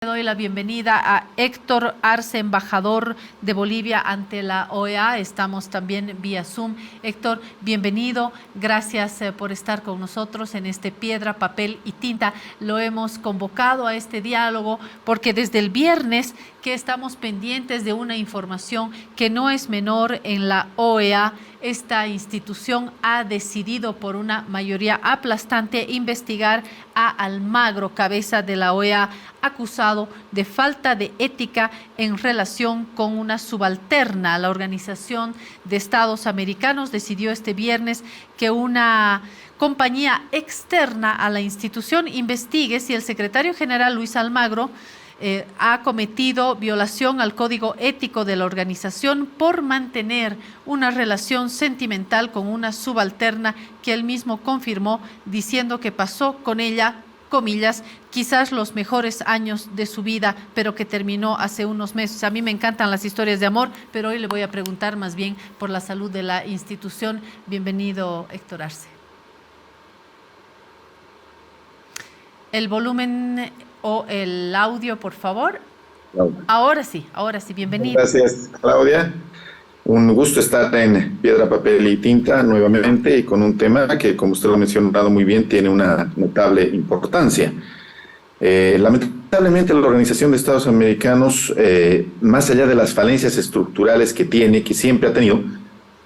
Doy la bienvenida a Héctor Arce, embajador de Bolivia ante la OEA. Estamos también vía Zoom. Héctor, bienvenido. Gracias por estar con nosotros en este Piedra, Papel y Tinta. Lo hemos convocado a este diálogo porque desde el viernes que estamos pendientes de una información que no es menor en la OEA. Esta institución ha decidido por una mayoría aplastante investigar a Almagro, cabeza de la OEA, acusado de falta de ética en relación con una subalterna. La Organización de Estados Americanos decidió este viernes que una compañía externa a la institución investigue si el secretario general Luis Almagro ha cometido violación al código ético de la organización por mantener una relación sentimental con una subalterna que él mismo confirmó, diciendo que pasó con ella, comillas, quizás los mejores años de su vida, pero que terminó hace unos meses. A mí me encantan las historias de amor, pero hoy le voy a preguntar más bien por la salud de la institución. Bienvenido, Héctor Arce. El volumen o el audio, por favor. Ahora sí, bienvenido. Gracias, Claudia. Un gusto estar en Piedra, Papel y Tinta nuevamente y con un tema que, como usted lo ha mencionado muy bien, tiene una notable importancia. Lamentablemente, la Organización de Estados Americanos, más allá de las falencias estructurales que tiene, que siempre ha tenido,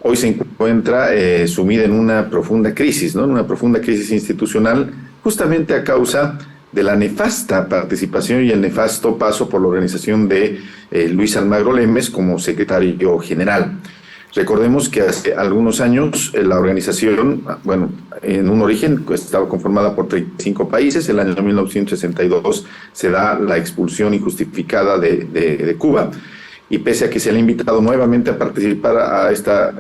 hoy se encuentra sumida en una profunda crisis, ¿no? En una profunda crisis institucional, justamente a causa de la nefasta participación y el nefasto paso por la organización de Luis Almagro Lemes como secretario general. Recordemos que hace algunos años la organización, bueno, en un origen estaba conformada por 35 países. El año 1962 se da la expulsión injustificada de Cuba. Y pese a que se le ha invitado nuevamente a participar a esta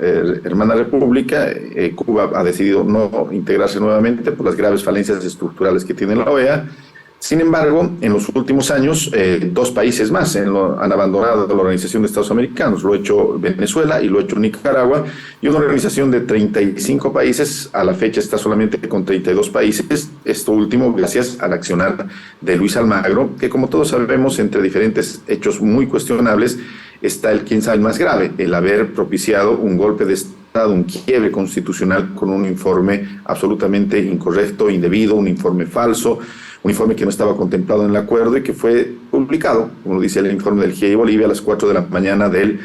hermana república, Cuba ha decidido no integrarse nuevamente por las graves falencias estructurales que tiene la OEA. Sin embargo, en los últimos años, dos países más han abandonado la Organización de Estados Americanos. Lo ha hecho Venezuela y lo ha hecho Nicaragua. Y una organización de 35 países, a la fecha está solamente con 32 países. Esto último gracias al accionar de Luis Almagro, que como todos sabemos, entre diferentes hechos muy cuestionables, está el quién sabe más grave, el haber propiciado un golpe de Estado, un quiebre constitucional con un informe absolutamente incorrecto, indebido, un informe falso, un informe que no estaba contemplado en el acuerdo y que fue publicado, como dice el informe del GIEI Bolivia, a las 4 de la mañana del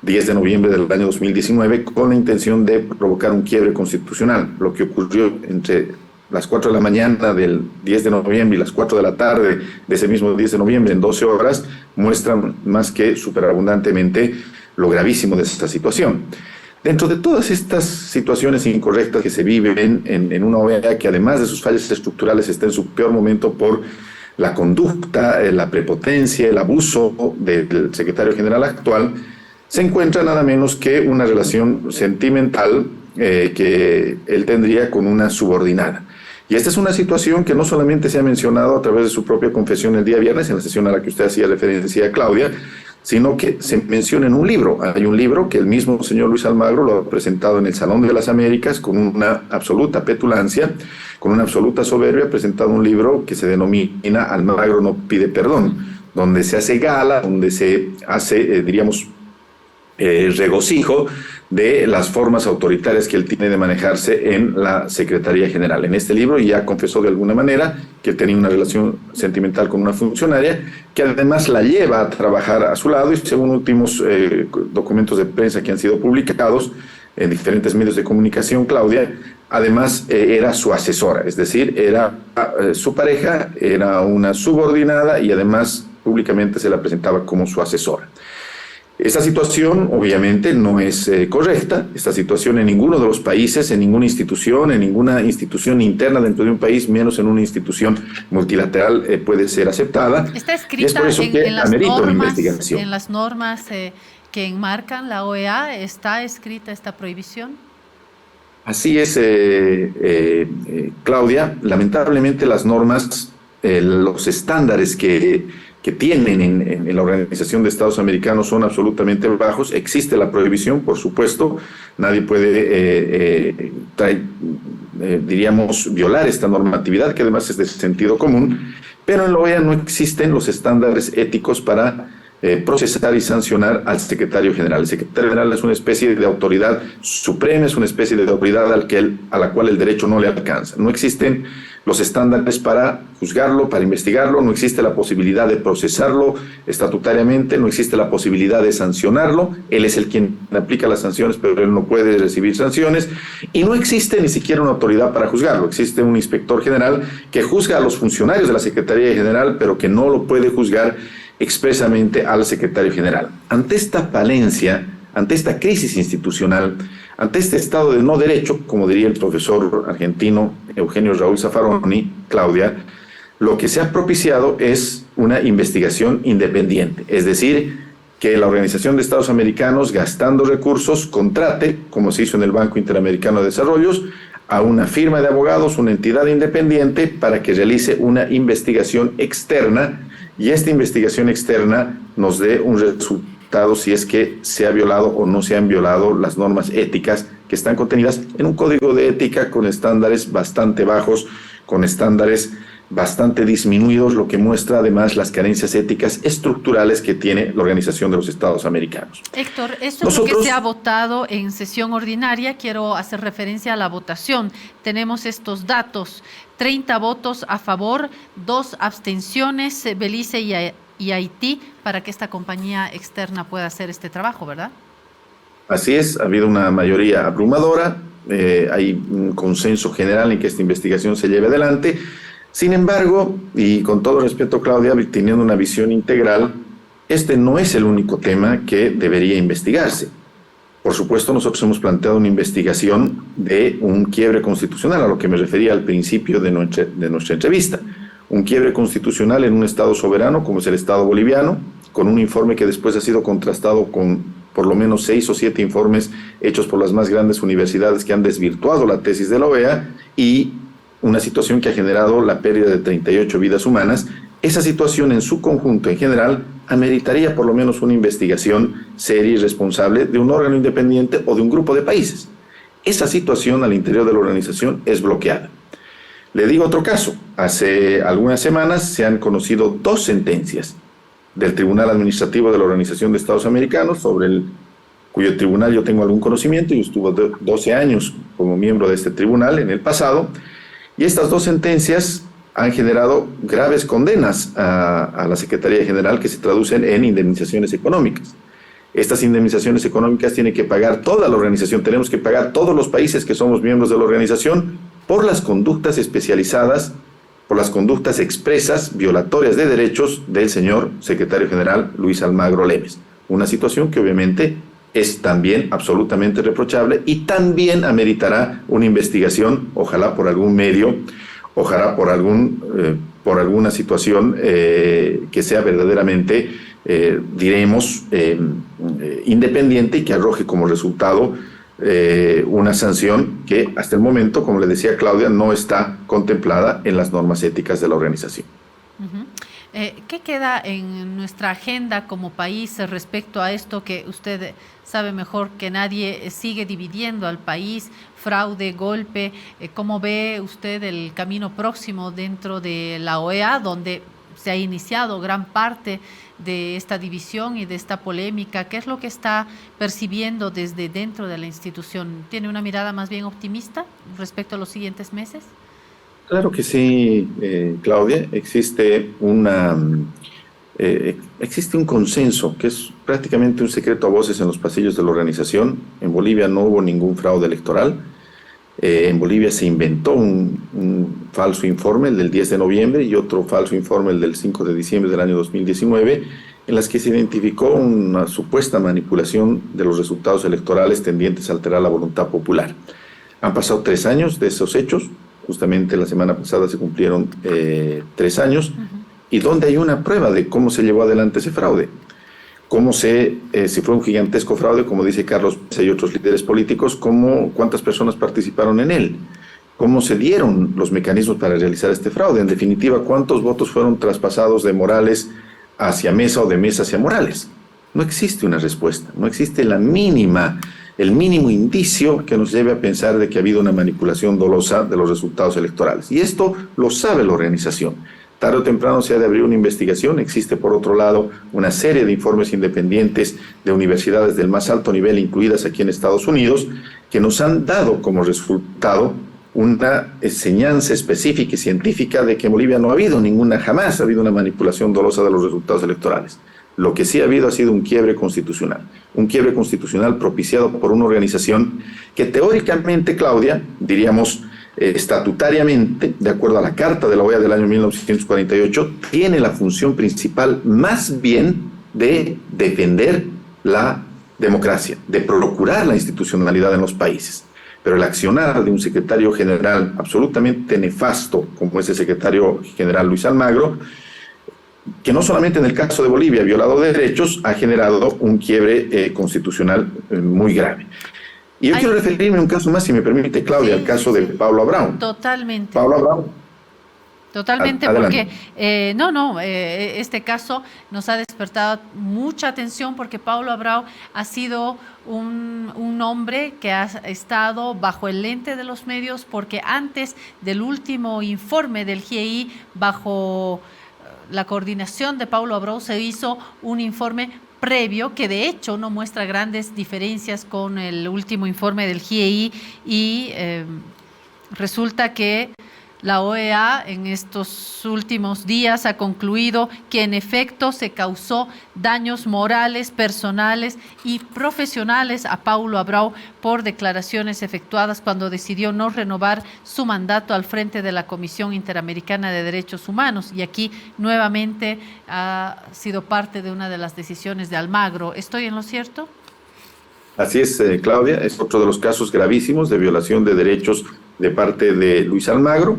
10 de noviembre del año 2019, con la intención de provocar un quiebre constitucional. Lo que ocurrió entre las 4 de la mañana del 10 de noviembre y las 4 de la tarde de ese mismo 10 de noviembre, en 12 horas, muestran más que superabundantemente lo gravísimo de esta situación. Dentro de todas estas situaciones incorrectas que se viven en una OEA que además de sus fallas estructurales está en su peor momento por la conducta, la prepotencia, el abuso del secretario general actual, se encuentra nada menos que una relación sentimental que él tendría con una subordinada. Y esta es una situación que no solamente se ha mencionado a través de su propia confesión el día viernes, en la sesión a la que usted hacía referencia, Claudia, sino que se menciona en un libro. Hay un libro que el mismo señor Luis Almagro lo ha presentado en el Salón de las Américas con una absoluta petulancia, con una absoluta soberbia, ha presentado un libro que se denomina Almagro no pide perdón, donde se hace gala, donde se hace, regocijo de las formas autoritarias que él tiene de manejarse en la Secretaría General. En este libro ya confesó de alguna manera que tenía una relación sentimental con una funcionaria, que además la lleva a trabajar a su lado y según últimos documentos de prensa que han sido publicados en diferentes medios de comunicación, Claudia, además era su asesora, es decir, era su pareja, era una subordinada y además públicamente se la presentaba como su asesora. Esta situación obviamente no es correcta. Esta situación en ninguno de los países, en ninguna institución interna dentro de un país, menos en una institución multilateral puede ser aceptada. Está escrita y es por eso que amerita una investigación. En las normas que enmarcan la OEA, ¿está escrita esta prohibición? Así es, Claudia. Lamentablemente las normas, los estándares que tienen en la Organización de Estados Americanos son absolutamente bajos. Existe la prohibición, por supuesto. Nadie puede, diríamos, violar esta normatividad, que además es de sentido común. Pero en la OEA no existen los estándares éticos para procesar y sancionar al secretario general. El secretario general es una especie de autoridad suprema, es una especie de autoridad a la cual el derecho no le alcanza. No existen los estándares para juzgarlo, para investigarlo, no existe la posibilidad de procesarlo estatutariamente, no existe la posibilidad de sancionarlo. Él es el quien aplica las sanciones, pero él no puede recibir sanciones, y no existe ni siquiera una autoridad para juzgarlo. Existe un inspector general que juzga a los funcionarios de la Secretaría General, pero que no lo puede juzgar expresamente al secretario general. Ante esta falencia, ante esta crisis institucional, ante este estado de no derecho, como diría el profesor argentino Eugenio Raúl Zaffaroni, Claudia, lo que se ha propiciado es una investigación independiente, es decir, que la Organización de Estados Americanos, gastando recursos, contrate, como se hizo en el Banco Interamericano de Desarrollo, a una firma de abogados, una entidad independiente, para que realice una investigación externa, y esta investigación externa nos dé un resultado si es que se ha violado o no se han violado las normas éticas que están contenidas en un código de ética con estándares bastante bajos, con estándares bastante disminuidos, lo que muestra además las carencias éticas estructurales que tiene la Organización de los Estados Americanos. Héctor, esto es lo que se ha votado en sesión ordinaria. Quiero hacer referencia a la votación. Tenemos estos datos: 30 votos a favor, 2 abstenciones, Belice y Haití, para que esta compañía externa pueda hacer este trabajo, ¿verdad? Así es, ha habido una mayoría abrumadora, hay un consenso general en que esta investigación se lleve adelante. Sin embargo, y con todo respeto, Claudia, teniendo una visión integral, este no es el único tema que debería investigarse. Por supuesto, nosotros hemos planteado una investigación de un quiebre constitucional, a lo que me refería al principio de nuestra entrevista. Un quiebre constitucional en un Estado soberano, como es el Estado boliviano, con un informe que después ha sido contrastado con por lo menos 6 o 7 informes hechos por las más grandes universidades que han desvirtuado la tesis de la OEA, y una situación que ha generado la pérdida de 38 vidas humanas. Esa situación en su conjunto, en general, ameritaría por lo menos una investigación seria y responsable de un órgano independiente o de un grupo de países. Esa situación al interior de la organización es bloqueada. Le digo otro caso. Hace algunas semanas se han conocido 2 sentencias del Tribunal Administrativo de la Organización de Estados Americanos, cuyo tribunal yo tengo algún conocimiento. Yo estuve 12 años como miembro de este tribunal en el pasado, y estas 2 sentencias han generado graves condenas a la Secretaría General, que se traducen en indemnizaciones económicas. Estas indemnizaciones económicas tiene que pagar toda la organización, tenemos que pagar todos los países que somos miembros de la organización por las conductas especializadas, por las conductas expresas violatorias de derechos del señor secretario general Luis Almagro Lemes. Una situación que obviamente es también absolutamente reprochable y también ameritará una investigación, ojalá por algún medio, ojalá por alguna situación que sea verdaderamente, independiente, y que arroje como resultado una sanción que hasta el momento, como le decía Claudia, no está contemplada en las normas éticas de la organización. Uh-huh. ¿Qué queda en nuestra agenda como país respecto a esto que usted sabe mejor que nadie? Sigue dividiendo al país, fraude, golpe. ¿Cómo ve usted el camino próximo dentro de la OEA, donde se ha iniciado gran parte de esta división y de esta polémica? ¿Qué es lo que está percibiendo desde dentro de la institución? ¿Tiene una mirada más bien optimista respecto a los siguientes meses? Claro que sí, Claudia. Existe un consenso que es prácticamente un secreto a voces en los pasillos de la organización. En Bolivia no hubo ningún fraude electoral. En Bolivia se inventó un falso informe, el del 10 de noviembre, y otro falso informe, el del 5 de diciembre del año 2019, en las que se identificó una supuesta manipulación de los resultados electorales tendientes a alterar la voluntad popular. Han pasado 3 años de esos hechos. Justamente la semana pasada se cumplieron 3 años, y donde hay una prueba de cómo se llevó adelante ese fraude, si fue un gigantesco fraude, como dice Carlos Mesa y otros líderes políticos, cuántas personas participaron en él, cómo se dieron los mecanismos para realizar este fraude, en definitiva, cuántos votos fueron traspasados de Morales hacia Mesa o de Mesa hacia Morales. No existe una respuesta, no existe el mínimo indicio que nos lleve a pensar de que ha habido una manipulación dolosa de los resultados electorales. Y esto lo sabe la organización. Tarde o temprano se ha de abrir una investigación. Existe, por otro lado, una serie de informes independientes de universidades del más alto nivel, incluidas aquí en Estados Unidos, que nos han dado como resultado una enseñanza específica y científica de que en Bolivia no ha habido jamás ha habido una manipulación dolosa de los resultados electorales. Lo que sí ha habido ha sido un quiebre constitucional propiciado por una organización que teóricamente, Claudia, diríamos estatutariamente, de acuerdo a la Carta de la OEA del año 1948, tiene la función principal más bien de defender la democracia, de procurar la institucionalidad en los países. Pero el accionar de un secretario general absolutamente nefasto, como es el secretario general Luis Almagro, que no solamente en el caso de Bolivia ha violado derechos, ha generado un quiebre constitucional muy grave. Y yo quiero referirme a un caso más, si me permite, Claudia, al caso de Pablo Abrão. Totalmente. Pablo Abrão. Totalmente, Adelante. porque este caso nos ha despertado mucha atención porque Pablo Abrão ha sido un hombre que ha estado bajo el lente de los medios, porque antes del último informe del GIEI, bajo la coordinación de Pablo Abrão, se hizo un informe previo que de hecho no muestra grandes diferencias con el último informe del GIEI y resulta que la OEA en estos últimos días ha concluido que en efecto se causó daños morales, personales y profesionales a Paulo Abrão por declaraciones efectuadas cuando decidió no renovar su mandato al frente de la Comisión Interamericana de Derechos Humanos. Y aquí nuevamente ha sido parte de una de las decisiones de Almagro. ¿Estoy en lo cierto? Así es, Claudia, es otro de los casos gravísimos de violación de derechos de parte de Luis Almagro.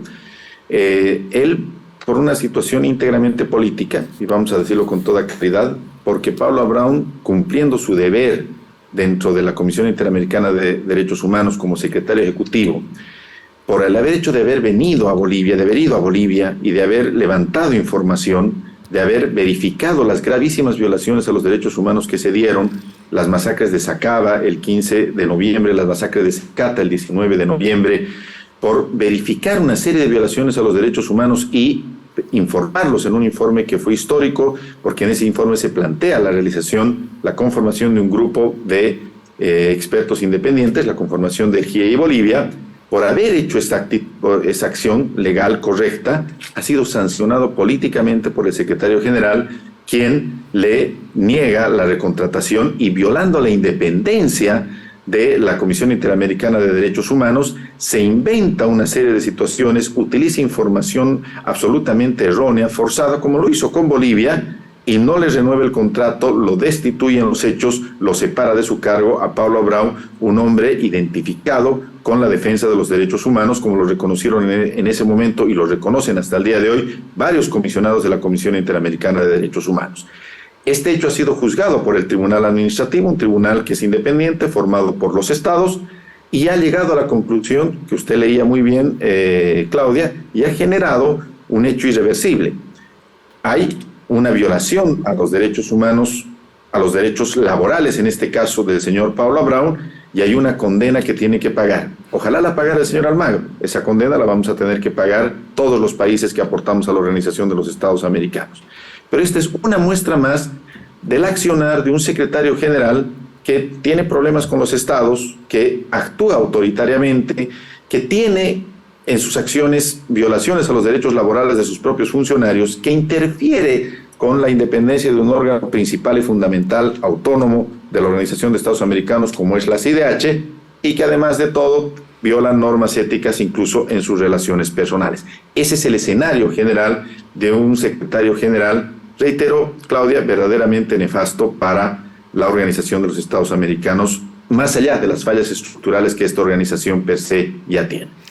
Él, por una situación íntegramente política, y vamos a decirlo con toda claridad, porque Pablo Abrão, cumpliendo su deber dentro de la Comisión Interamericana de Derechos Humanos como secretario ejecutivo, por el hecho de haber venido a Bolivia, de haber ido a Bolivia y de haber levantado información, de haber verificado las gravísimas violaciones a los derechos humanos que se dieron, las masacres de Sacaba el 15 de noviembre, las masacres de Secata el 19 de noviembre, por verificar una serie de violaciones a los derechos humanos y informarlos en un informe que fue histórico, porque en ese informe se plantea la conformación de un grupo de expertos independientes, la conformación del GIEI Bolivia. Por haber hecho esa acción legal correcta, ha sido sancionado políticamente por el secretario general, quien le niega la recontratación y, violando la independencia de la Comisión Interamericana de Derechos Humanos, se inventa una serie de situaciones, utiliza información absolutamente errónea, forzada, como lo hizo con Bolivia, y no le renueva el contrato, lo destituye en los hechos, lo separa de su cargo a Pablo Abrão, un hombre identificado con la defensa de los derechos humanos, como lo reconocieron en ese momento y lo reconocen hasta el día de hoy varios comisionados de la Comisión Interamericana de Derechos Humanos. Este hecho ha sido juzgado por el Tribunal Administrativo, un tribunal que es independiente, formado por los estados, y ha llegado a la conclusión que usted leía muy bien, Claudia, y ha generado un hecho irreversible. Hay una violación a los derechos humanos, a los derechos laborales, en este caso del señor Pablo Abrão, y hay una condena que tiene que pagar. Ojalá la pagara el señor Almagro. Esa condena la vamos a tener que pagar todos los países que aportamos a la Organización de los Estados Americanos. Pero esta es una muestra más del accionar de un secretario general que tiene problemas con los estados, que actúa autoritariamente, que tiene en sus acciones violaciones a los derechos laborales de sus propios funcionarios, que interfiere con la independencia de un órgano principal y fundamental autónomo de la Organización de Estados Americanos, como es la CIDH, y que además de todo viola normas éticas incluso en sus relaciones personales. Ese es el escenario general de un secretario general, reitero, Claudia, verdaderamente nefasto para la Organización de los Estados Americanos, más allá de las fallas estructurales que esta organización per se ya tiene.